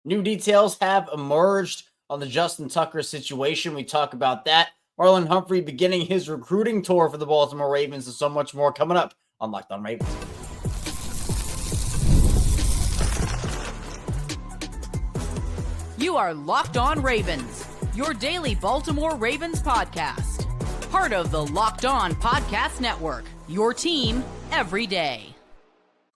New details have emerged on the Justin Tucker situation. We talk about that. Marlon Humphrey beginning his recruiting tour for the Baltimore Ravens and so much more coming up on Locked On Ravens. You are Locked On Ravens, your daily Baltimore Ravens podcast. Part of the Locked On Podcast Network, your team every day.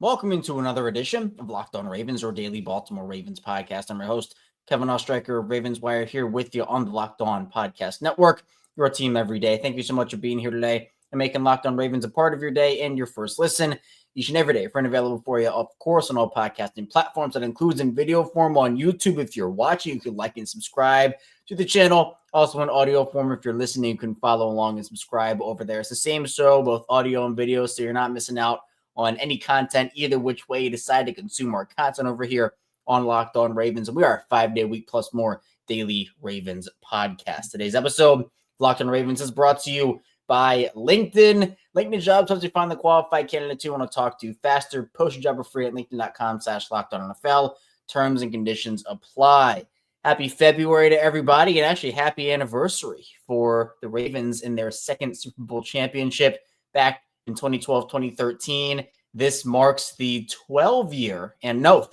Welcome into another edition of Locked On Ravens, your daily Baltimore Ravens podcast. I'm your host, Kevin Oestreicher of Ravens Wire, here with you on the Locked On Podcast Network, your team every day. Thank you so much for being here today and making Locked On Ravens a part of your day and your first listen each and every day. Friend available for you, of course, on all podcasting platforms. That includes in video form on YouTube. If you're watching, you can like and subscribe to the channel. Also in audio form, if you're listening, you can follow along and subscribe over there. It's the same show, both audio and video, so you're not missing out on any content, either which way you decide to consume our content over here on Locked On Ravens. And we are a 5-day week plus more daily Ravens podcast. Today's episode of Locked On Ravens is brought to you by LinkedIn. LinkedIn Jobs helps you find the qualified candidates you want to talk to faster. Post your job for free at linkedin.com/LockedOnNFL. Terms and conditions apply. Happy February to everybody, and actually happy anniversary for the Ravens in their second Super Bowl championship back in 2012-2013. This marks the 12-year, and no,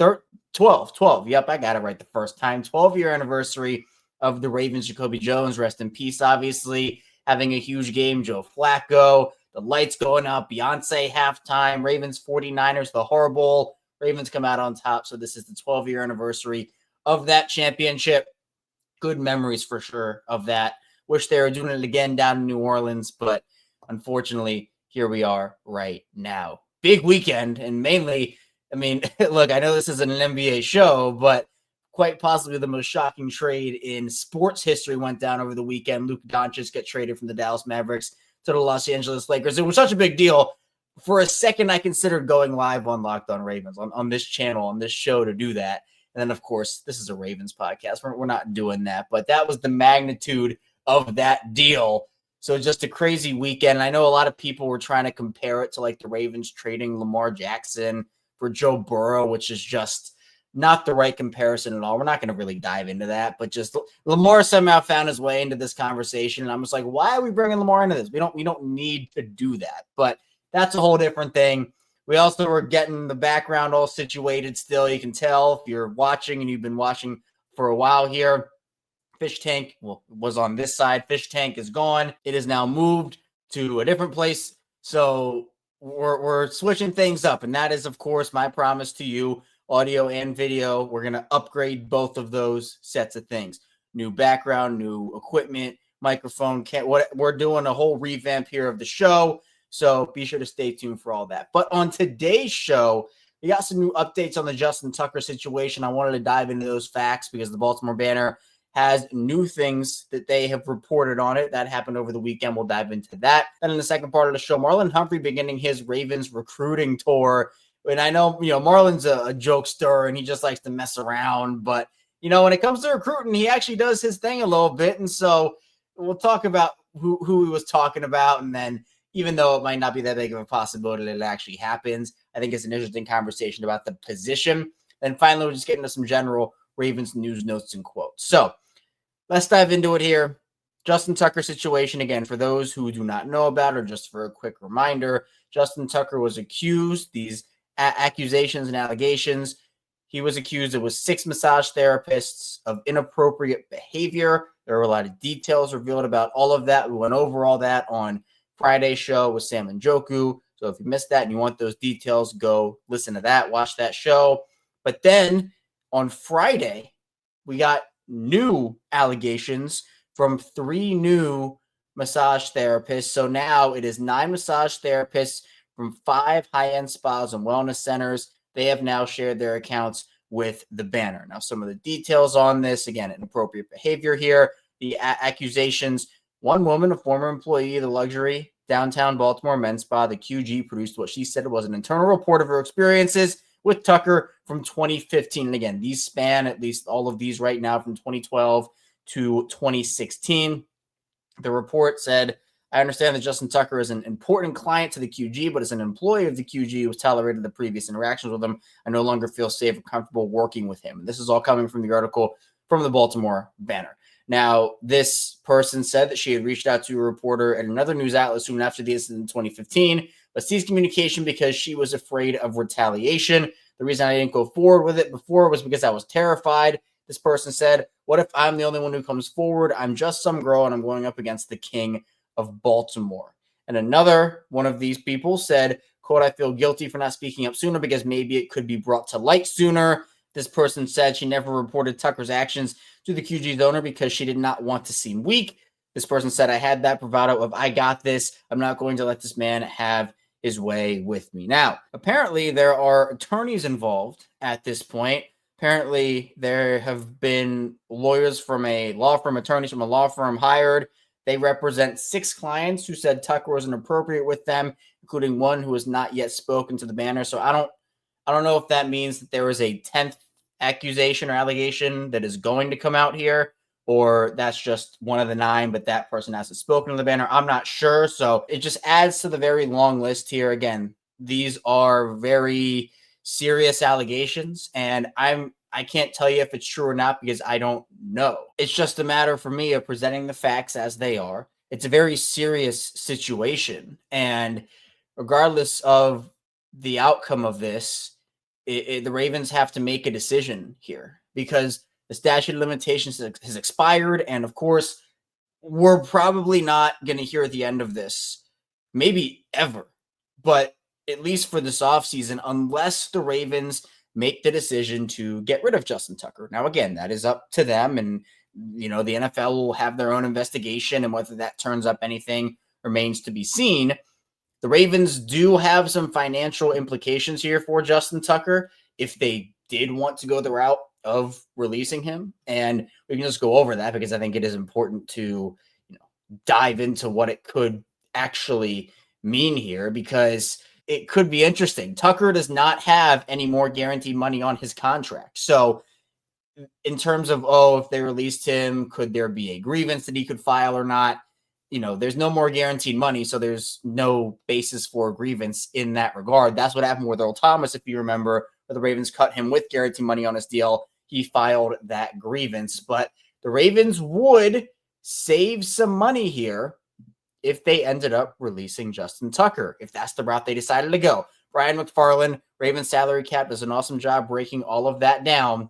12. Yep, I got it right the first time. 12-year anniversary of the Ravens. Jacoby Jones, rest in peace, obviously, having a huge game. Joe Flacco, the lights going out, Beyonce halftime, Ravens 49ers, the horrible. Ravens come out on top, so this is the 12-year anniversary of that championship. Good memories for sure of that. Wish they were doing it again down in New Orleans, but unfortunately, here we are right now. Big weekend, and mainly, I mean, look, I know this isn't an NBA show, but quite possibly the most shocking trade in sports history went down over the weekend. Luka Doncic got traded from the Dallas Mavericks to the Los Angeles Lakers. It was such a big deal. For a second, I considered going live on Locked On Ravens, on this channel, on this show to do that. And then, of course, this is a Ravens podcast. We're not doing that, but that was the magnitude of that deal. So just a crazy weekend. I know a lot of people were trying to compare it to like the Ravens trading Lamar Jackson for Joe Burrow, which is just not the right comparison at all. We're not going to really dive into that, but just Lamar somehow found his way into this conversation. And I'm just like, why are we bringing Lamar into this? We don't need to do that, but that's a whole different thing. We also were getting the background all situated still. You can tell if you're watching and you've been watching for a while here. Fish tank was on this side. Fish tank is gone. It is now moved to a different place. So we're switching things up. And that is, of course, my promise to you, audio and video. We're going to upgrade both of those sets of things. New background, new equipment, microphone. We're doing a whole revamp here of the show. So be sure to stay tuned for all that. But on today's show, we got some new updates on the Justin Tucker situation. I wanted to dive into those facts because the Baltimore Banner has new things that they have reported on it. That happened over the weekend. We'll dive into that. Then in the second part of the show, Marlon Humphrey beginning his Ravens recruiting tour. And I know, Marlon's a jokester and he just likes to mess around. But, when it comes to recruiting, he actually does his thing a little bit. And so we'll talk about who he was talking about. And then even though it might not be that big of a possibility that it actually happens, I think it's an interesting conversation about the position. Then finally, we'll just get into some general Ravens news, notes, and quotes. So let's dive into it here. Justin Tucker situation, again, for those who do not know about it, or just for a quick reminder, Justin Tucker was accused, these accusations and allegations, he was accused, it was 6 massage therapists of inappropriate behavior. There were a lot of details revealed about all of that. We went over all that on Friday's show with Sam and Joku. So if you missed that and you want those details, go listen to that, watch that show. But then on Friday, we got new allegations from 3 new massage therapists. So now it is 9 massage therapists from 5 high-end spas and wellness centers. They have now shared their accounts with the Banner. Now, some of the details on this, again, inappropriate behavior here, the accusations. One woman, a former employee of the luxury downtown Baltimore men's spa, the QG, produced what she said was an internal report of her experiences with Tucker from 2015. And again, these span at least all of these right now from 2012 to 2016. The report said I understand that Justin Tucker is an important client to the QG, but as an employee of the QG who was tolerated the previous interactions with him, I no longer feel safe or comfortable working with him. And this is all coming from the article from the Baltimore Banner. Now, this person said that she had reached out to a reporter at another news outlet soon after the incident in 2015, but ceased communication because she was afraid of retaliation. The reason I didn't go forward with it before was because I was terrified. This person said, what if I'm the only one who comes forward? I'm just some girl and I'm going up against the king of Baltimore. And another one of these people said, quote, I feel guilty for not speaking up sooner because maybe it could be brought to light sooner. This person said she never reported Tucker's actions to the QG's owner because she did not want to seem weak. This person said, I had that bravado of, I got this. I'm not going to let this man have his way with me. Now, apparently there are attorneys involved at this point. Apparently there have been lawyers from a law firm, attorneys from a law firm hired. They represent 6 clients who said Tucker was inappropriate with them, including one who has not yet spoken to the Banner. So I don't know if that means that there is a 10th accusation or allegation that is going to come out here, or that's just one of the 9, but that person hasn't spoken to the Banner. I'm not sure. So it just adds to the very long list here. Again, these are very serious allegations, and I can't tell you if it's true or not because I don't know. It's just a matter for me of presenting the facts as they are. It's a very serious situation, and regardless of the outcome of this, the Ravens have to make a decision here because the statute of limitations has expired. And of course, we're probably not going to hear the end of this, maybe ever, but at least for this offseason, unless the Ravens make the decision to get rid of Justin Tucker. Now, again, that is up to them. And, the NFL will have their own investigation, and whether that turns up anything remains to be seen. The Ravens do have some financial implications here for Justin Tucker if they did want to go the route of releasing him. And we can just go over that because I think it is important to dive into what it could actually mean here, because it could be interesting. Tucker does not have any more guaranteed money on his contract. So in terms of, if they released him, could there be a grievance that he could file or not? There's no more guaranteed money, so there's no basis for a grievance in that regard. That's what happened with Earl Thomas, if you remember, where the Ravens cut him with guaranteed money on his deal. He filed that grievance. But the Ravens would save some money here if they ended up releasing Justin Tucker, if that's the route they decided to go. Brian McFarland, Ravens salary cap, does an awesome job breaking all of that down.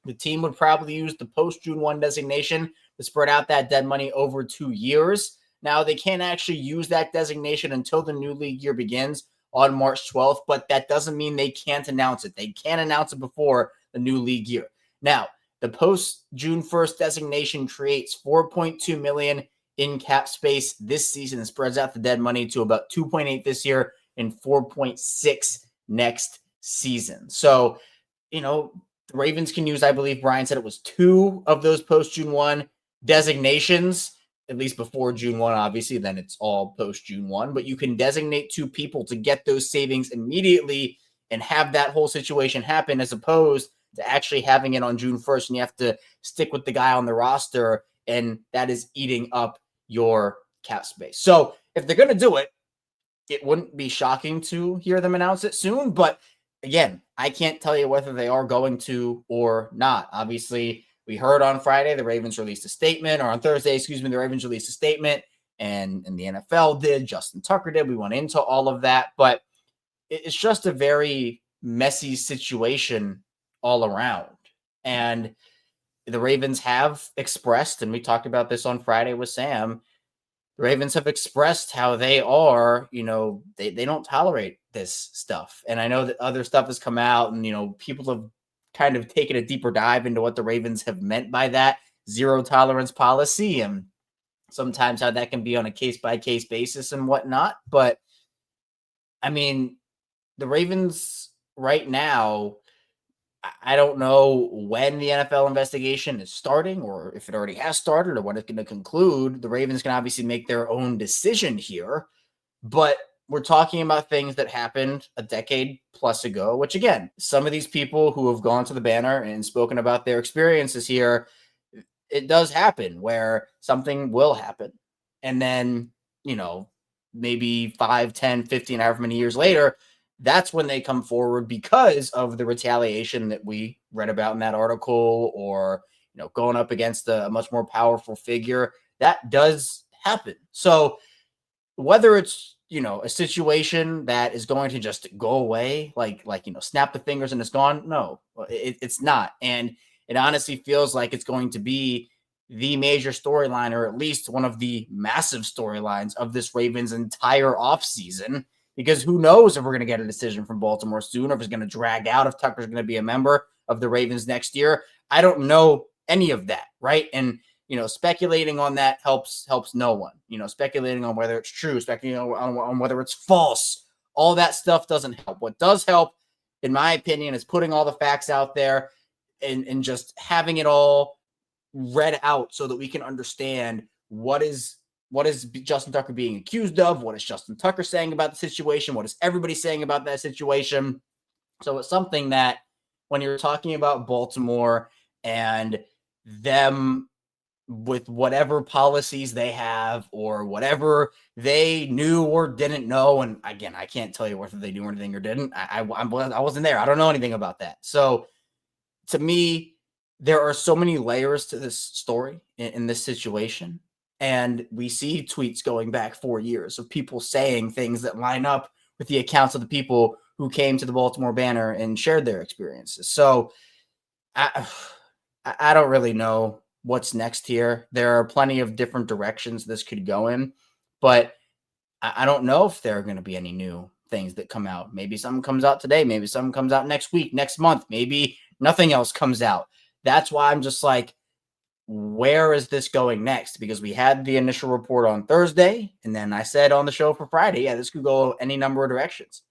The team would probably use the post-June 1 designation to spread out that dead money over 2 years. Now, they can't actually use that designation until the new league year begins on March 12th, but that doesn't mean they can't announce it. They can't announce it before the new league year. Now, the post-June 1st designation creates $4.2 million in cap space this season and spreads out the dead money to about 2.8 this year and 4.6 next season. So, the Ravens can use, I believe Brian said it was 2 of those post-June 1 designations, at least before June 1, obviously, then it's all post-June 1. But you can designate 2 people to get those savings immediately and have that whole situation happen, as opposed to actually having it on June 1st and you have to stick with the guy on the roster, and that is eating up your cap space. So if they're going to do it, it wouldn't be shocking to hear them announce it soon, but again, I can't tell you whether they are going to or not. Obviously, we heard on Friday the Ravens released a statement, or on Thursday, the Ravens released a statement, and the NFL did, Justin Tucker did. We went into all of that, but it's just a very messy situation all around. And the Ravens have expressed, and we talked about this on Friday with Sam, the Ravens have expressed how they are, they don't tolerate this stuff. And I know that other stuff has come out, and, people have kind of taken a deeper dive into what the Ravens have meant by that zero tolerance policy, and sometimes how that can be on a case-by-case basis and whatnot. But, the Ravens right now, I don't know when the NFL investigation is starting, or if it already has started, or when it's going to conclude. The Ravens can obviously make their own decision here, but we're talking about things that happened a decade plus ago, which, again, some of these people who have gone to the Banner and spoken about their experiences here, it does happen where something will happen. And then, maybe 5, 10, 15, however many years later, that's when they come forward because of the retaliation that we read about in that article, or, going up against a much more powerful figure. That does happen. So whether it's, a situation that is going to just go away, like, snap the fingers and it's gone. No, it's not. And it honestly feels like it's going to be the major storyline, or at least one of the massive storylines of this Ravens entire offseason, because who knows if we're going to get a decision from Baltimore soon, or if it's going to drag out, if Tucker's going to be a member of the Ravens next year. I don't know any of that, right? And speculating on that helps no one. Speculating on whether it's true, speculating on whether it's false, all that stuff doesn't help. What does help, in my opinion, is putting all the facts out there and just having it all read out so that we can understand what is Justin Tucker being accused of, what is Justin Tucker saying about the situation, what is everybody saying about that situation. So it's something that when you're talking about Baltimore and them with whatever policies they have or whatever they knew or didn't know. And again, I can't tell you whether they knew anything or didn't. I wasn't there. I don't know anything about that. So to me, there are so many layers to this story in this situation. And we see tweets going back 4 years of people saying things that line up with the accounts of the people who came to the Baltimore Banner and shared their experiences. So I don't really know what's next here. There are plenty of different directions this could go in, but I don't know if there are going to be any new things that come out. Maybe something comes out today. Maybe something comes out next week, next month. Maybe nothing else comes out. That's why I'm just like, where is this going next? Because we had the initial report on Thursday, and then I said on the show for Friday, yeah, this could go any number of directions.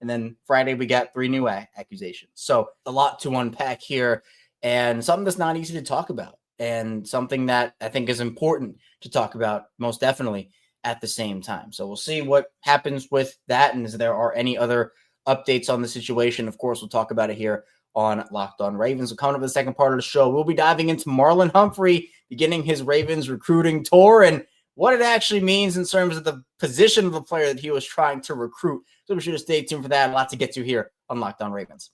And then Friday, we got 3 new accusations. So a lot to unpack here, and something that's not easy to talk about, and something that I think is important to talk about, most definitely, at the same time. So we'll see what happens with that, and if there are any other updates on the situation. Of course, we'll talk about it here on Locked On Ravens. So coming up in the second part of the show, we'll be diving into Marlon Humphrey beginning his Ravens recruiting tour and what it actually means in terms of the position of the player that he was trying to recruit. So be sure to stay tuned for that. A lot to get to here on Locked On Ravens.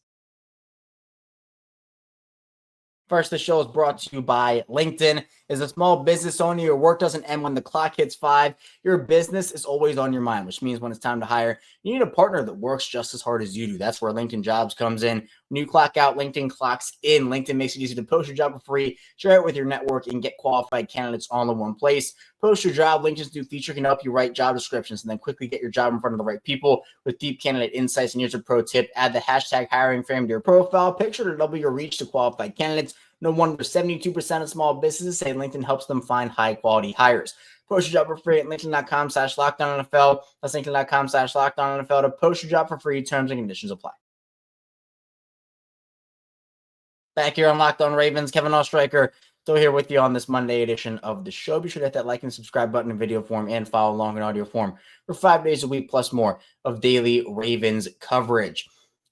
First, the show is brought to you by LinkedIn. As a small business owner, your work doesn't end when the clock hits 5. Your business is always on your mind, which means when it's time to hire, you need a partner that works just as hard as you do. That's where LinkedIn Jobs comes in. When you clock out, LinkedIn clocks in. LinkedIn makes it easy to post your job for free, share it with your network, and get qualified candidates all in one place. Post your job. LinkedIn's new feature can help you write job descriptions and then quickly get your job in front of the right people with deep candidate insights. And here's a pro tip. Add the hashtag hiring frame to your profile picture to double your reach to qualified candidates. No wonder 72% of small businesses say LinkedIn helps them find high-quality hires. Post your job for free at linkedin.com/LockedOnNFL. That's linkedin.com/LockedOnNFL to post your job for free. Terms and conditions apply. Back here on Locked On Ravens, Kevin Oestreicher still here with you on this Monday edition of the show. Be sure to hit that like and subscribe button in video form and follow along in audio form for 5 days a week plus more of daily Ravens coverage.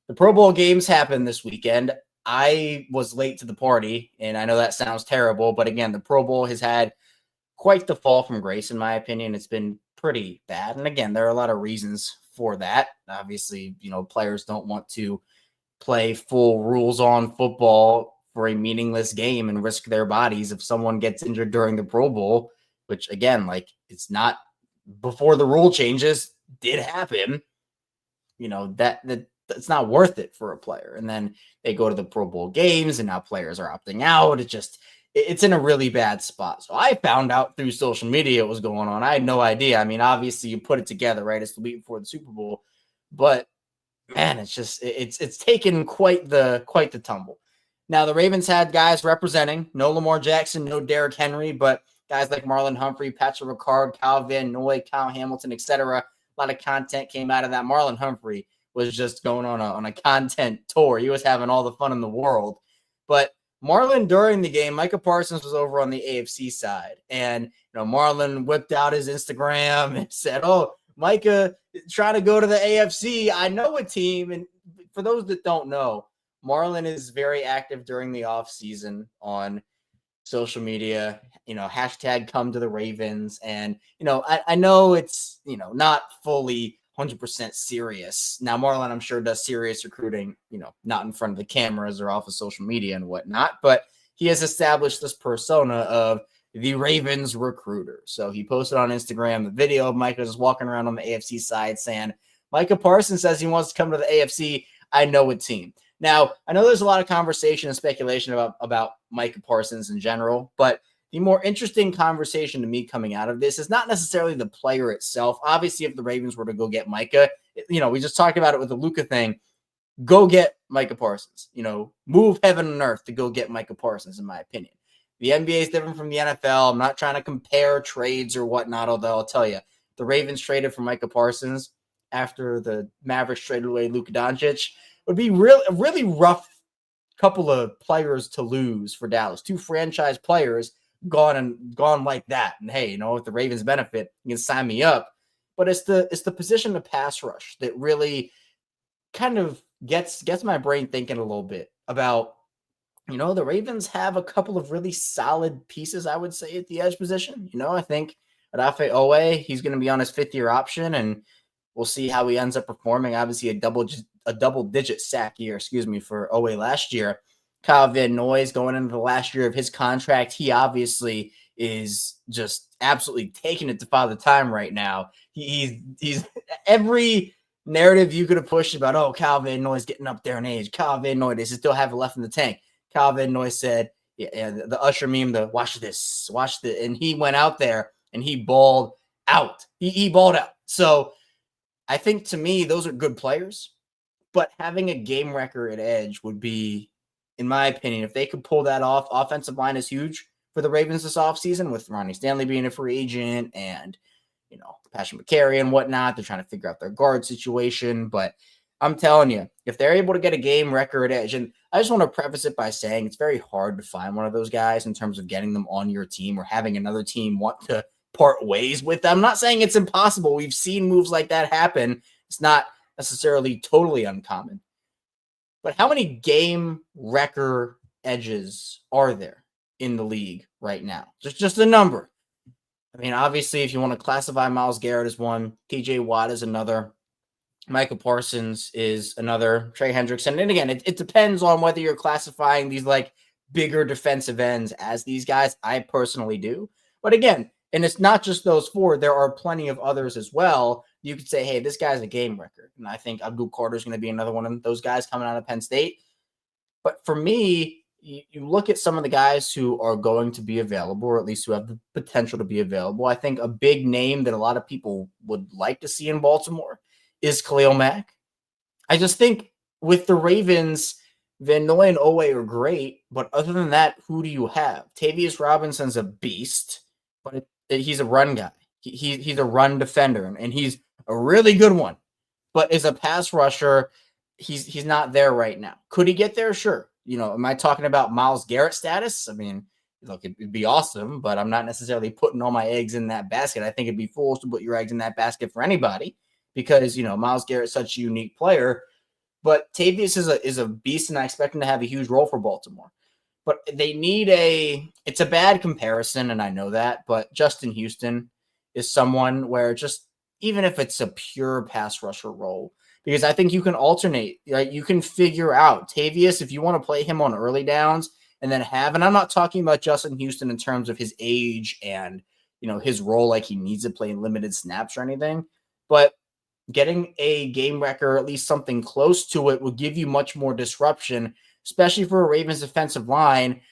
The Pro Bowl games happened this weekend. I was late to the party, and I know that sounds terrible, but again, the Pro Bowl has had quite the fall from grace, in my opinion. It's been pretty bad. And again, there are a lot of reasons for that. Obviously, players don't want to play full rules on football for a meaningless game and risk their bodies if someone gets injured during the Pro Bowl, which again, it's not before the rule changes did happen. It's not worth it for a player. And then they go to the Pro Bowl games and now players are opting out. It's in a really bad spot. So I found out through social media what was going on. I had no idea. I mean, obviously you put it together, right? It's the week before the Super Bowl, but man, it's taken quite the tumble. Now the Ravens had guys representing, no Lamar Jackson, no Derrick Henry, but guys like Marlon Humphrey, Patrick Ricard, Kyle Van Noy, Kyle Hamilton, etc. A lot of content came out of that. Marlon Humphrey was just going on a content tour. He was having all the fun in the world. But Marlon, during the game, Micah Parsons was over on the AFC side. And, Marlon whipped out his Instagram and said, oh, Micah trying to go to the AFC. I know a team. And for those that don't know, Marlon is very active during the offseason on social media, hashtag come to the Ravens. And, I know it's, not fully 100% serious. Now, Marlon, I'm sure, does serious recruiting, not in front of the cameras or off of social media and whatnot, but he has established this persona of the Ravens recruiter. So he posted on Instagram the video of Micah just walking around on the AFC side saying, Micah Parsons says he wants to come to the AFC. I know a team. Now, I know there's a lot of conversation and speculation about Micah Parsons in general, but the more interesting conversation to me coming out of this is not necessarily the player itself. Obviously, if the Ravens were to go get Micah, we just talked about it with the Luka thing. Go get Micah Parsons. Move heaven and earth to go get Micah Parsons, in my opinion. The NBA is different from the NFL. I'm not trying to compare trades or whatnot, although I'll tell you, the Ravens traded for Micah Parsons after the Mavericks traded away Luka Doncic. Would be a really rough couple of players to lose for Dallas. 2 franchise players gone like that. And hey, if the Ravens benefit, you can sign me up. But it's the position to pass rush that really kind of gets my brain thinking a little bit about, the Ravens have a couple of really solid pieces, I would say, at the edge position. I think Adafe Owe, he's going to be on his 5th-year option, and we'll see how he ends up performing. Obviously, a double-digit sack year, for Owe last year. Kyle Van Noy's going into the last year of his contract. He obviously is just absolutely taking it to Father Time right now. He's every narrative you could have pushed about, Kyle Van Noy's getting up there in age. Kyle Van Noy, does he still have it left in the tank? Kyle Van Noy said, the Usher meme, watch this, and he went out there and he balled out. He balled out. So I think, to me, those are good players, but having a game record at edge would be, in my opinion, if they could pull that off. Offensive line is huge for the Ravens this offseason, with Ronnie Stanley being a free agent and, Passion McCary and whatnot. They're trying to figure out their guard situation, but I'm telling you, if they're able to get a game record edge, and I just want to preface it by saying it's very hard to find one of those guys in terms of getting them on your team or having another team want to part ways with them. I'm not saying it's impossible. We've seen moves like that happen. It's not necessarily totally uncommon. But how many game record edges are there in the league right now? Just a number. I mean, obviously, if you want to classify Myles Garrett as one, TJ Watt is another, Micah Parsons is another, Trey Hendrickson. And again, it depends on whether you're classifying these like bigger defensive ends as these guys. I personally do. But again, and it's not just those 4. There are plenty of others as well. You could say, hey, this guy's a game record. And I think Abdul Carter is going to be another one of those guys coming out of Penn State. But for me, you look at some of the guys who are going to be available, or at least who have the potential to be available. I think a big name that a lot of people would like to see in Baltimore is Khalil Mack. I just think with the Ravens, Van Noy and Owe are great, but other than that, who do you have? Tavius Robinson's a beast, but he's a run guy. He's a run defender, and he's a really good one. But as a pass rusher, he's not there right now. Could he get there? Sure. Am I talking about Myles Garrett status? I mean, look, it'd be awesome, but I'm not necessarily putting all my eggs in that basket. I think it'd be foolish to put your eggs in that basket for anybody because, Myles Garrett's such a unique player. But Tavius is a beast, and I expect him to have a huge role for Baltimore. But they need it's a bad comparison, and I know that, but Justin Houston is someone where just, even if it's a pure pass rusher role, because I think you can alternate, right? You can figure out Tavius, if you want to play him on early downs and then and I'm not talking about Justin Houston in terms of his age and, his role, like he needs to play in limited snaps or anything, but getting a game record, or at least something close to it, will give you much more disruption, especially for a Ravens defensive line.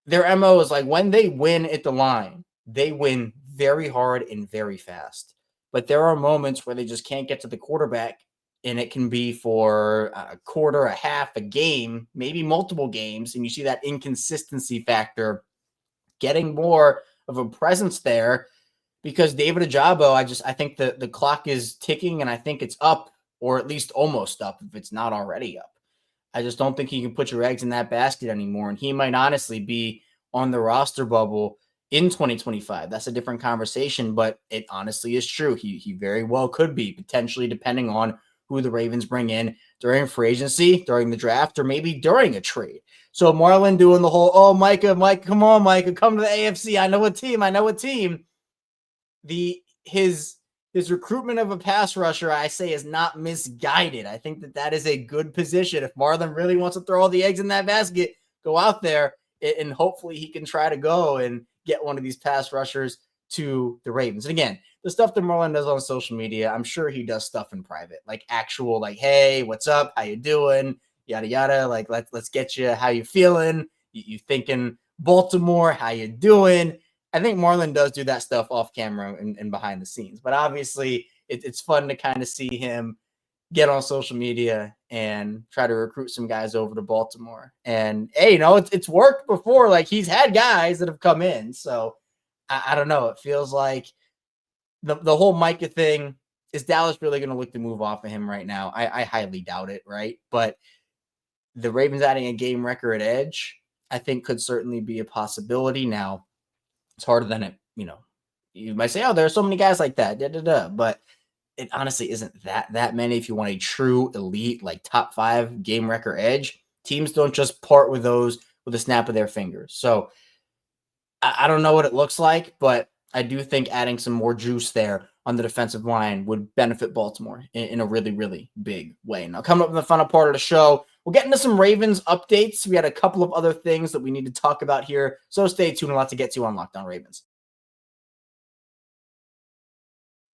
Their MO is like when they win at the line, they win very hard and very fast. But there are moments where they just can't get to the quarterback, and it can be for a quarter, a half, a game, maybe multiple games, and you see that inconsistency factor getting more of a presence there because David Ojabo, I think the clock is ticking, and I think it's up, or at least almost up if it's not already up. I just don't think you can put your eggs in that basket anymore, and he might honestly be on the roster bubble in 2025. That's a different conversation, but it honestly is true. He very well could be, potentially, depending on who the Ravens bring in during free agency, during the draft, or maybe during a trade. So Marlon doing the whole, oh, Micah, come on, Micah, come to the AFC. I know a team. His recruitment of a pass rusher, I say, is not misguided. I think that is a good position. If Marlon really wants to throw all the eggs in that basket, go out there and hopefully he can try to go and get one of these pass rushers to the Ravens. And again, the stuff that Marlon does on social media, I'm sure he does stuff in private, like actual, like, hey, what's up? How you doing? Yada, yada. Like, let's get you. How you feeling? You thinking Baltimore? How you doing? I think Marlon does do that stuff off camera and behind the scenes. But obviously, it's fun to kind of see him get on social media and try to recruit some guys over to Baltimore. And, hey, it's worked before. Like, he's had guys that have come in. So, I don't know. It feels like the whole Micah thing, is Dallas really going to look to move off of him right now? I highly doubt it, right? But the Ravens adding a game record edge, I think could certainly be a possibility. Now, it's harder than it, you might say, oh, there are so many guys like that, but it honestly isn't that many. If you want a true elite, like top 5 game record edge, teams don't just part with those with a snap of their fingers. So I don't know what it looks like, but I do think adding some more juice there on the defensive line would benefit Baltimore in a really, really big way. Now, coming up in the final part of the show, we'll get into some Ravens updates. We had a couple of other things that we need to talk about here, so stay tuned. A lot to get to on Locked On Ravens.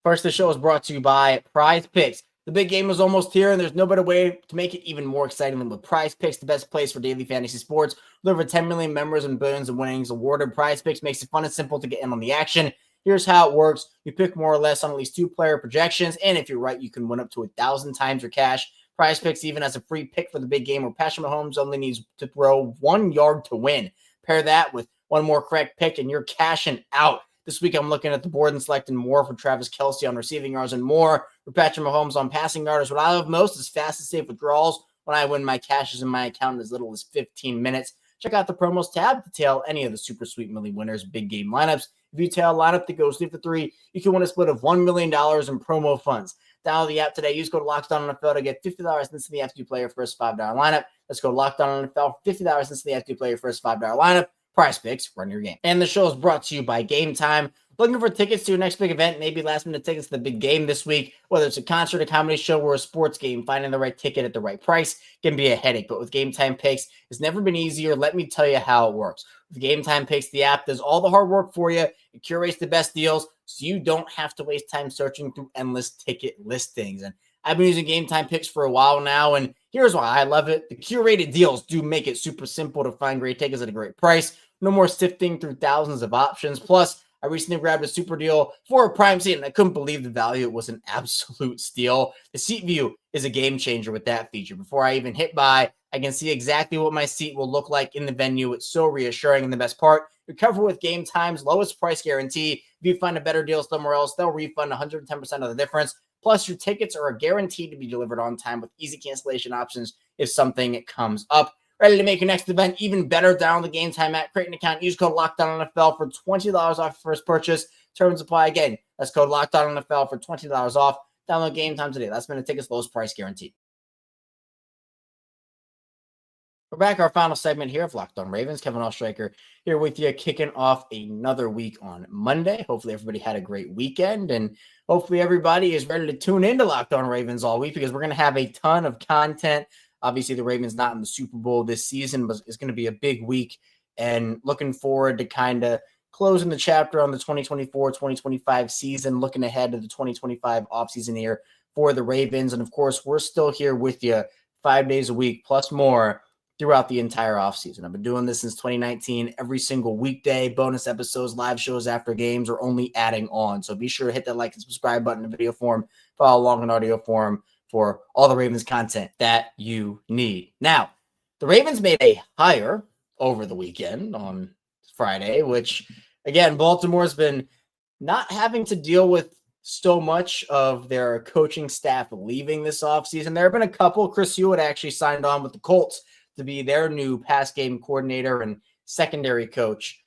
First, the show is brought to you by PrizePicks. The big game is almost here, and there's no better way to make it even more exciting than with PrizePicks, the best place for daily fantasy sports. With over 10 million members and billions of winnings awarded, PrizePicks makes it fun and simple to get in on the action. Here's how it works. You pick more or less on at least 2 player projections, and if you're right, you can win up to 1,000 times your cash. PrizePicks even has a free pick for the big game where Patrick Mahomes only needs to throw 1 yard to win. Pair that with one more correct pick, and you're cashing out. This week, I'm looking at the board and selecting more for Travis Kelce on receiving yards and more for Patrick Mahomes on passing yards. What I love most is fast and safe withdrawals. When I win, my cash is in my account in as little as 15 minutes. Check out the promos tab to tail any of the super sweet Millie winners big game lineups. If you tail a lineup that goes 3 for 3, you can win a split of $1 million in promo funds. Download the app today. Use code LOCKEDON to get $50 instantly after you play your first $5 lineup. Let's go LOCKEDON for $50 instantly after you play your first $5 lineup. PrizePicks, run your game. And the show is brought to you by Gametime. Looking for tickets to your next big event, maybe last-minute tickets to the big game this week, whether it's a concert, a comedy show, or a sports game, finding the right ticket at the right price can be a headache. But with Gametime Picks, it's never been easier. Let me tell you how it works. With Gametime Picks, the app does all the hard work for you. It curates the best deals, so you don't have to waste time searching through endless ticket listings. And I've been using Gametime Picks for a while now, and here's why I love it. The curated deals do make it super simple to find great tickets at a great price. No more sifting through thousands of options. Plus, I recently grabbed a super deal for a prime seat, and I couldn't believe the value. It was an absolute steal. The seat view is a game changer with that feature. Before I even hit buy, I can see exactly what my seat will look like in the venue. It's so reassuring. And the best part, you're covered with Gametime's lowest price guarantee. If you find a better deal somewhere else, they'll refund 110% of the difference. Plus, your tickets are guaranteed to be delivered on time with easy cancellation options if something comes up. Ready to make your next event even better? Download the Gametime app, create an account, use code LOCKEDONNFL for $20 off your first purchase. Terms apply. Again, that's code LOCKEDONNFL for $20 off. Download Gametime today. Last minute tickets, lowest price guaranteed. We're back, our final segment here of Locked On Ravens. Kevin Oestreicher here with you, kicking off another week on Monday. Hopefully everybody had a great weekend, and hopefully everybody is ready to tune into Locked On Ravens all week, because we're going to have a ton of content. Obviously, the Ravens not in the Super Bowl this season, but it's going to be a big week, and looking forward to kind of closing the chapter on the 2024-2025 season, looking ahead to the 2025 offseason here for the Ravens. And, of course, we're still here with you 5 days a week plus more throughout the entire offseason. I've been doing this since 2019, every single weekday, bonus episodes, live shows after games, or only adding on. So be sure to hit that like and subscribe button in video form, follow along in audio form for all the Ravens content that you need. Now, the Ravens made a hire over the weekend on Friday, which, again, Baltimore's been not having to deal with so much of their coaching staff leaving this offseason. There have been a couple. Chris Hewitt actually signed on with the Colts to be their new pass game coordinator and secondary coach.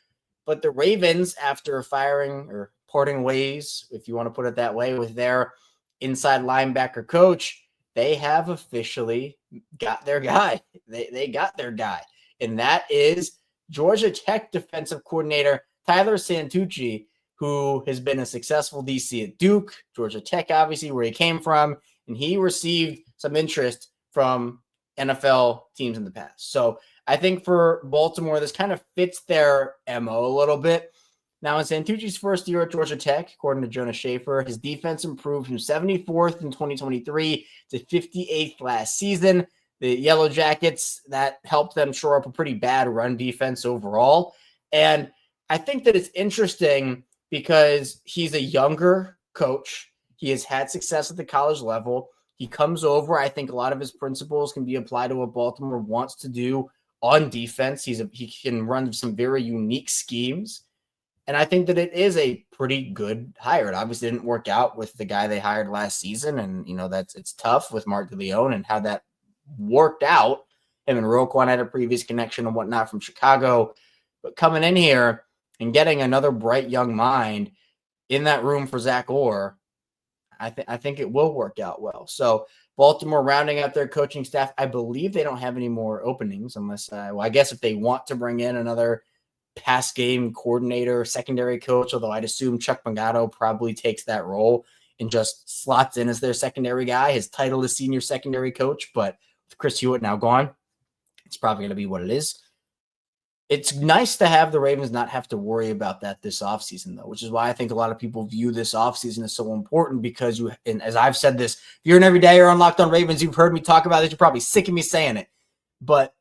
But the Ravens, after firing or parting ways, if you want to put it that way, with their inside linebacker coach, they have officially got their guy. They got their guy, and that is Georgia Tech defensive coordinator Tyler Santucci, who has been a successful DC at Duke, Georgia Tech, obviously, where he came from, and he received some interest from NFL teams in the past. So I think for Baltimore, this kind of fits their MO a little bit. Now, in Santucci's first year at Georgia Tech, according to Jonah Schaefer, his defense improved from 74th in 2023 to 58th last season. The Yellow Jackets, that helped them shore up a pretty bad run defense overall. And I think that it's interesting because he's a younger coach. He has had success at the college level. He comes over. I think a lot of his principles can be applied to what Baltimore wants to do on defense. He can run some very unique schemes. And I think that it is a pretty good hire. It obviously didn't work out with the guy they hired last season. And, it's tough with Mark DeLeon and how that worked out. Him and Roquan had a previous connection and whatnot from Chicago. But coming in here and getting another bright young mind in that room for Zach Orr, I think it will work out well. So Baltimore rounding out their coaching staff. I believe they don't have any more openings unless, I guess if they want to bring in another pass game coordinator, secondary coach, although I'd assume Chuck Pagano probably takes that role and just slots in as their secondary guy. His title is senior secondary coach, but with Chris Hewitt now gone, it's probably going to be what it is. It's nice to have the Ravens not have to worry about that this offseason, though, which is why I think a lot of people view this offseason as so important because and as I've said this, if you're an everyday or on Locked On Ravens, you've heard me talk about it. You're probably sick of me saying it, but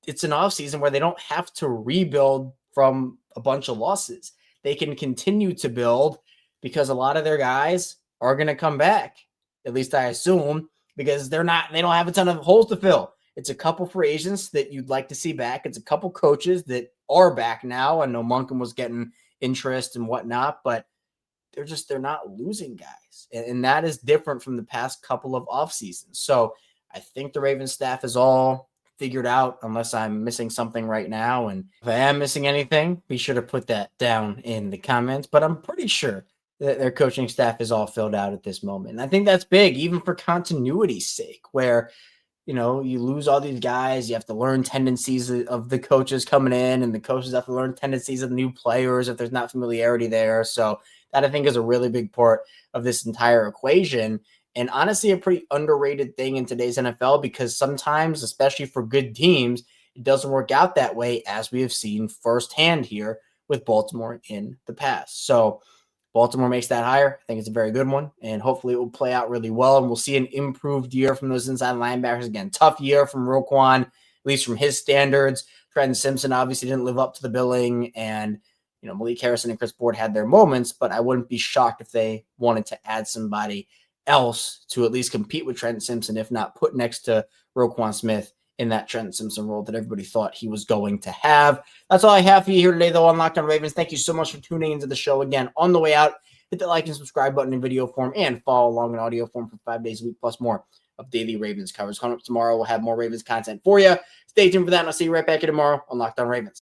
it's an offseason where they don't have to rebuild from a bunch of losses. They can continue to build because a lot of their guys are going to come back, at least I assume, because they don't have a ton of holes to fill. It's a couple free agents that you'd like to see back. It's a couple coaches that are back now. I know Monken was getting interest and whatnot, but they're not losing guys. And that is different from the past couple of off seasons. So I think the Ravens staff is all figured out unless I'm missing something right now. And if I am missing anything, be sure to put that down in the comments. But I'm pretty sure that their coaching staff is all filled out at this moment. And I think that's big, even for continuity's sake, where you lose all these guys. You have to learn tendencies of the coaches coming in, and the coaches have to learn tendencies of the new players if there's not familiarity there. So that I think is a really big part of this entire equation. And honestly, a pretty underrated thing in today's NFL because sometimes, especially for good teams, it doesn't work out that way, as we have seen firsthand here with Baltimore in the past. So Baltimore makes that hire. I think it's a very good one, and hopefully it will play out really well, and we'll see an improved year from those inside linebackers. Again, tough year from Roquan, at least from his standards. Trenton Simpson obviously didn't live up to the billing, and Malik Harrison and Chris Board had their moments, but I wouldn't be shocked if they wanted to add somebody else to at least compete with Trenton Simpson, if not put next to Roquan Smith in that Trenton Simpson role that everybody thought he was going to have. That's all I have for you here today, though, on Locked On Ravens. Thank you so much for tuning into the show again. On the way out, hit the like and subscribe button in video form and follow along in audio form for 5 days a week, plus more of daily Ravens coverage. Coming up tomorrow, we'll have more Ravens content for you. Stay tuned for that, and I'll see you right back here tomorrow on Locked On Ravens.